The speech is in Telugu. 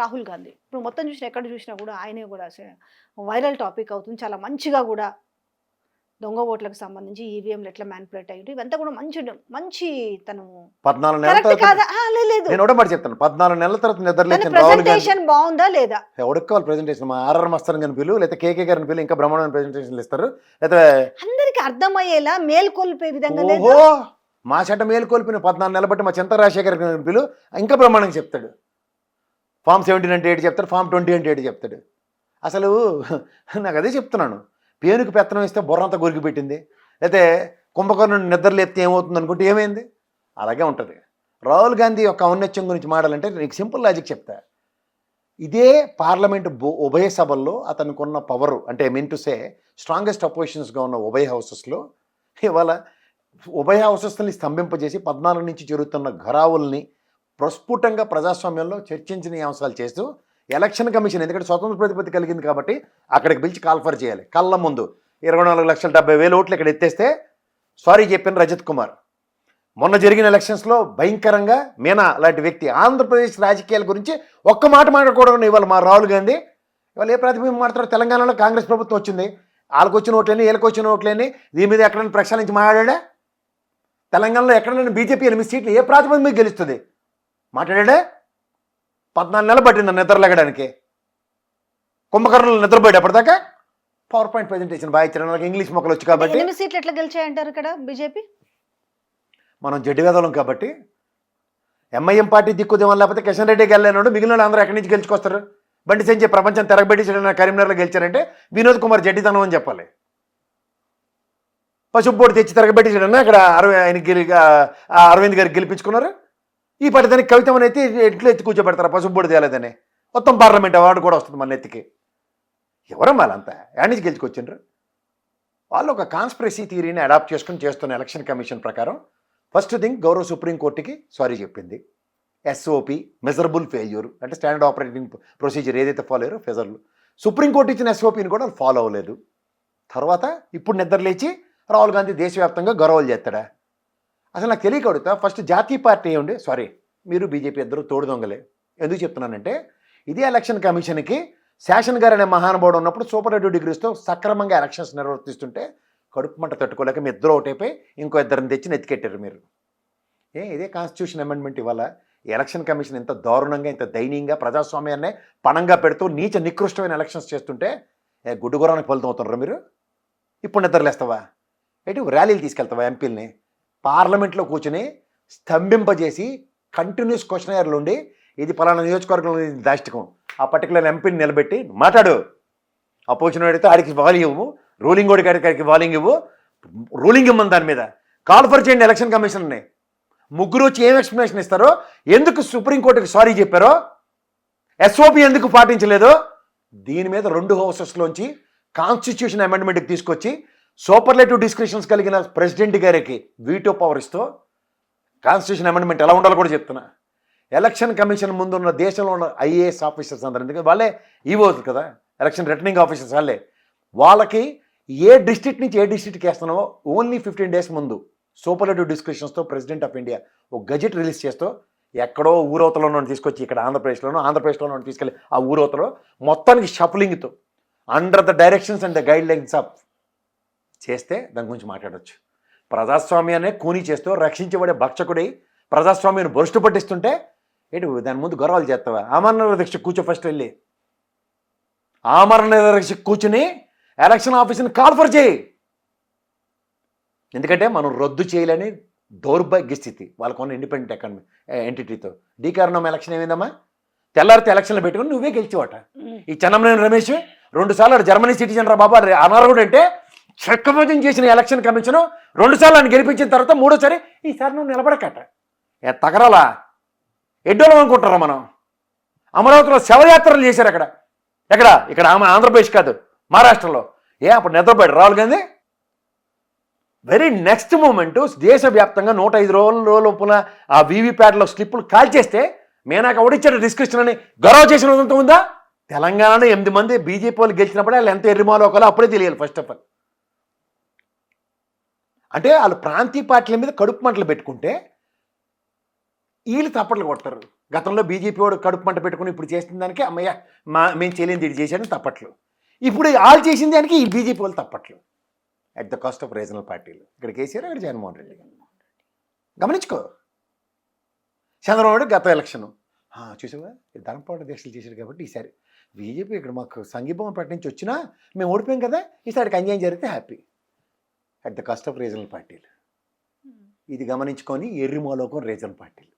రాహుల్ గాంధీ. ఇప్పుడు మొత్తం చూసినా ఎక్కడ చూసినా కూడా ఆయనే కూడా వైరల్ టాపిక్ అవుతుంది. చాలా మంచిగా కూడా దొంగ ఓట్లకు సంబంధించి ఈవీఎంలు ఎట్లా మ్యానిపులేట్ అయ్యారు ఇవంతా కూడా మంచి తను 14 నెలల కరెక్ట్ తర్వాత కాదా? లేదు నేను ఒకటే మాట చెప్తాను. 14 నెలల తర్వాత నిద్ర తన లేచిన రాహుల్ గాంధీ ప్రెజెంటేషన్ బాగుందా లేదా? ఎవరికి కావాలి ప్రెజెంటేషన్? మా ఆర్ఆర్ మస్తాన్ గారిని పిలు, లేకపోతే కేకే గారిని పిలు, ఇంకా బ్రహ్మాండమైన ప్రెజెంటేషన్లు ఇస్తారు. లేకపోతే అందరికి అర్థమయ్యేలా మేల్కొల్పే విధంగా లేదా? ఓహో మా చెడ్డ మేలుకొల్పిన 14 నెలలు బట్టి మా చింత రాజశేఖర్ గారిని పిలు, ఇంకా బ్రహ్మాండంగా చెప్తాడు. ఫామ్ 17 అంటే ఏంటి చెప్తాడు, ఫామ్ 20 అంటే ఏంటి చెప్తాడు. అసలు నాకు అదే చెప్తున్నాను. పేనుకు పెత్తనం ఇస్తే బుర్రంతా గొరికి పెట్టింది, అయితే కుంభకర్ణుని నిద్ర లేపితే ఏమవుతుంది అనుకుంటే ఏమైంది? అలాగే ఉంటుంది. రాహుల్ గాంధీ యొక్క ఔన్నత్యం గురించి మాట్లాడాలంటే నీకు సింపుల్ లాజిక్ చెప్తా. ఇదే పార్లమెంటు ఉభయ సభల్లో అతనికి ఉన్న పవరు, అంటే మీన్ టు సే స్ట్రాంగెస్ట్ అపోజిషన్స్గా ఉన్న ఉభయ హౌసెస్లో ఇవాళ ఉభయ హౌసెస్ని స్తంభింపజేసి 14 నుంచి జరుగుతున్న ఘరావుల్ని ప్రస్ఫుటంగా ప్రజాస్వామ్యంలో చర్చించిన అంశాలు చేస్తూ ఎలక్షన్ కమిషన్, ఎందుకంటే స్వతంత్ర ప్రతిపత్తి కలిగింది కాబట్టి అక్కడికి పిలిచి కాల్ఫర్ చేయాలి. కళ్ళ ముందు 24,70,000 ఓట్లు ఇక్కడ ఎత్తేస్తే సారీ చెప్పిన రజత్ కుమార్. మొన్న జరిగిన ఎలక్షన్స్లో భయంకరంగా మీనా లాంటి వ్యక్తి ఆంధ్రప్రదేశ్ రాజకీయాల గురించి ఒక్క మాట మాట్లాడకూడదు ఇవాళ మా రాహుల్ గాంధీ. ఇవాళ ఏ ప్రాతిపదికన మాట్లాడారు? తెలంగాణలో కాంగ్రెస్ ప్రభుత్వం వచ్చింది, వాళ్ళకి వచ్చిన ఓట్లేని వీళ్ళకి వచ్చిన ఓట్లేని, దీని మీద ఎక్కడైనా ప్రక్షాళించి మాట్లాడా? తెలంగాణలో ఎక్కడైనా బీజేపీ 8 సీట్లు ఏ ప్రాతిపదిక మీద గెలుస్తుంది? మాట్లాడా? 14 నెలలు పట్టింది నిద్రలేగడానికి. కుంభకర్ణులు నిద్రపోయాడు అప్పటిదాకా. పవర్ పాయింట్ ప్రెజెంటేషన్ బాగా ఇచ్చారు, నాకు ఇంగ్లీష్ మొక్కలు వచ్చి కాబట్టి. 8 సీట్లు ఎట్లా గెలిచాయంటారు ఇక్కడ బీజేపీ? మనం జడ్డి వేదలం కాబట్టి ఎంఐఎం పార్టీ దిక్కుదేమో, లేకపోతే కిషన్ రెడ్డికి వెళ్ళాడు, మిగిలిన అందరూ ఎక్కడి నుంచి గెలుచుకొస్తారు? బండి సంజయ్ ప్రపంచం తిరగబెట్టించిన కరీంనగర్లో గెలిచారంటే వినోద్ కుమార్ జడ్డితనం అని చెప్పాలి. పసుపు తెచ్చి తిరగబెట్టించడన్నా అక్కడ అరవింద్ గారికి గెలిపించుకున్నారు. ఈ పడిదానికి కవితమని అయితే ఎట్లు ఎత్తి కూర్చోబెడతారు పసుపు తేలేదని. మొత్తం పార్లమెంట్ అవార్డు కూడా వస్తుంది మన ఎత్తికి. ఎవరమ్మా వాళ్ళంతా యాడ్ నుంచి గెలుచుకొచ్చిండ్రు? వాళ్ళు ఒక కాన్స్పిరసీ థియరీని అడాప్ట్ చేసుకుని చేస్తున్న ఎలక్షన్ కమిషన్ ప్రకారం ఫస్ట్ థింగ్ గౌరవ సుప్రీంకోర్టుకి సారీ చెప్పింది. ఎస్ఓపి మెజరబుల్ ఫెయిల్యూర్, అంటే స్టాండర్డ్ ఆపరేటింగ్ ప్రొసీజర్ ఏదైతే ఫాలో అయ్యారో ఫెజర్లు, సుప్రీంకోర్టు ఇచ్చిన ఎస్ఓపిని కూడా ఫాలో అవ్వలేదు. తర్వాత ఇప్పుడు నిద్రలేచి రాహుల్ గాంధీ దేశవ్యాప్తంగా గొడవలు చేస్తాడా? అసలు నాకు తెలియక అడుగుతా. ఫస్ట్ జాతీయ పార్టీ ఏమండి, సారీ మీరు బీజేపీ ఇద్దరు తోడు దొంగలే. ఎందుకు చెప్తున్నానంటే ఇదే ఎలక్షన్ కమిషన్కి శాసన్ గారు అనే మహానుభావుడు ఉన్నప్పుడు సూపరేటివ్ డిగ్రీస్తో సక్రమంగా ఎలక్షన్స్ నిర్వర్తిస్తుంటే కడుపు మంట తట్టుకోలేక మీ ఇద్దరు ఒకటైపోయి ఇంకో ఇద్దరిని తెచ్చి నెత్తికెట్టారు మీరు. ఇదే కాన్స్టిట్యూషన్ అమెండ్మెంట్. ఇవాళ ఎలక్షన్ కమిషన్ ఇంత దారుణంగా, ఇంత దయనీయంగా ప్రజాస్వామ్యాన్నే పణంగా పెడుతూ నీచ నికృష్టమైన ఎలక్షన్స్ చేస్తుంటే గుడ్డుగురానికి ఫలితం అవుతున్నారు మీరు. ఇప్పుడు నిద్రలేస్తావా? ఏంటి ర్యాలీలు తీసుకెళ్తావా ఎంపీలని? పార్లమెంట్లో కూర్చుని స్తంభింపజేసి కంటిన్యూస్ క్వశ్చనర్లు ఉండి ఇది పలానా నియోజకవర్గంలో దాష్టికం, ఆ పర్టికులర్ ఎంపీని నిలబెట్టి మాట్లాడు. అపోజిషన్ అడిగితే ఆడికి వాలింగ్ ఇవ్వు, రూలింగ్ ఓడి కాడికి వాలింగ్ ఇవ్వు, రూలింగ్ ఇవ్వమని దాని మీద కాల్ఫర్ చేయండి ఎలక్షన్ కమిషన్ని. ముగ్గురు వచ్చి ఏం ఎక్స్ప్లెనేషన్ ఇస్తారో, ఎందుకు సుప్రీంకోర్టుకి సారీ చెప్పారో, ఎస్ఓపి ఎందుకు పాటించలేదో, దీని మీద 2 హౌసెస్లోంచి కాన్స్టిట్యూషన్ అమెండ్మెంట్కి తీసుకొచ్చి సూపర్లేటివ్ డిస్క్రిప్షన్స్ కలిగిన ప్రెసిడెంట్ గారికి వీటో పవర్ ఇస్తూ కాన్స్టిట్యూషన్ అమెండ్మెంట్ ఎలా ఉండాలో కూడా చెప్తున్నా. ఎలక్షన్ కమిషన్ ముందున్న దేశంలో ఉన్న ఐఏఎస్ ఆఫీసర్స్ అందరూ, ఎందుకంటే వాళ్ళే ఈవోస్ కదా, ఎలక్షన్ రిటర్నింగ్ ఆఫీసర్స్ వాళ్ళే, వాళ్ళకి ఏ డిస్ట్రిక్ట్ నుంచి ఏ డిస్ట్రిక్ట్కి వేస్తున్నావో ఓన్లీ 15 డేస్ ముందు సూపర్లేటివ్ డిస్క్రిప్షన్స్తో ప్రెసిడెంట్ ఆఫ్ ఇండియా ఒక గజెట్ రిలీజ్ చేస్తూ ఎక్కడో ఊరవతలో తీసుకొచ్చి ఇక్కడ ఆంధ్రప్రదేశ్లోనూ తీసుకెళ్ళి ఆ ఊరవతలో మొత్తానికి షఫలింగ్తో under the directions and the guidelines of చేస్తే దాని గురించి మాట్లాడవచ్చు. ప్రజాస్వామ్యాన్ని కూనీ చేస్తూ రక్షించబడే భక్షకుడై ప్రజాస్వామ్యాన్ని బొరుstu పట్టిస్తుంటే ఏంటి దాని ముందు గొడవలు చేస్తావా? ఆమరణ దీక్ష కూర్చో, ఫస్ట్ వెళ్ళి ఆమరణ దీక్ష కూర్చుని ఎలక్షన్ ఆఫీస్ని కాల్ఫర్ చేయి. ఎందుకంటే మనం రద్దు చేయలేని దౌర్భాగ్య స్థితి వాళ్ళకున్న ఇండిపెండెంట్ ఎకానమీ ఎంటిటీతో. డీకారణం ఎలక్షన్ ఏమైందమ్మా? తెల్లారితే ఎలక్షన్లు పెట్టుకుని నువ్వే గెలిచేవాట. ఈ చెన్నమనేని రమేష్ 2 సార్లు జర్మనీ సిటిజన్ రా బాబా అనర్హుడు అంటే చక్కమోజం చేసిన ఎలక్షన్ కమిషన్ 2 సార్లు ఆయన గెలిపించిన తర్వాత 3వ సారి ఈసారి నువ్వు నిలబడకట. తగరాలా ఎడ్డోళం అనుకుంటారా మనం? అమరావతిలో శవయాత్రలు చేశారు అక్కడ. ఇక్కడ ఆంధ్రప్రదేశ్ కాదు, మహారాష్ట్రలో. అప్పుడు నిద్రపోయాడు Rahul Gandhi. Very next moment దేశవ్యాప్తంగా 105 రోజుల లోపల ఆ వీవీప్యాట్లో స్లిప్పులు కాల్చేస్తే మేనాక ఓడిచ్చాడు డిస్కషన్ అని గొడవ చేసినంత ఉందా? తెలంగాణలో 8 మంది బీజేపీ వాళ్ళు గెలిచినప్పుడే వాళ్ళు ఎంత ఎర్రిమాలోకాలో అప్పుడే తెలియాలి ఫస్ట్ ఆఫ్ ఆల్. అంటే వాళ్ళు ప్రాంతీయ పార్టీల మీద కడుపు మంటలు పెట్టుకుంటే వీళ్ళు తప్పట్లు కొడతారు. గతంలో బీజేపీ వాడు కడుపు మంట పెట్టుకుని ఇప్పుడు చేసిన దానికి అమ్మయ్య మేము చేయలేని ఇది చేశాడని తప్పట్లు. ఇప్పుడు వాళ్ళు చేసిన దానికి ఈ బీజేపీ వాళ్ళు తప్పట్లు. At the cost of regional పార్టీలు. ఇక్కడ కేసీఆర్, అక్కడ జగన్మోహన్ రెడ్డి. గమనించుకో. చంద్రబాబు నాయుడు గత ఎలక్షన్ చూసావా ధనపాటు దీక్షలు చేశారు కాబట్టి ఈసారి బీజేపీ ఇక్కడ మాకు సంఘీభావం ప్రకటి నుంచి వచ్చినా మేము ఓడిపోయాం కదా, ఈసారికి అన్యాయం జరిగితే happy. At the cost of regional పార్టీలు. ఇది గమనించుకొని ఎర్రిమోలోకం రీజనల్ పార్టీలు.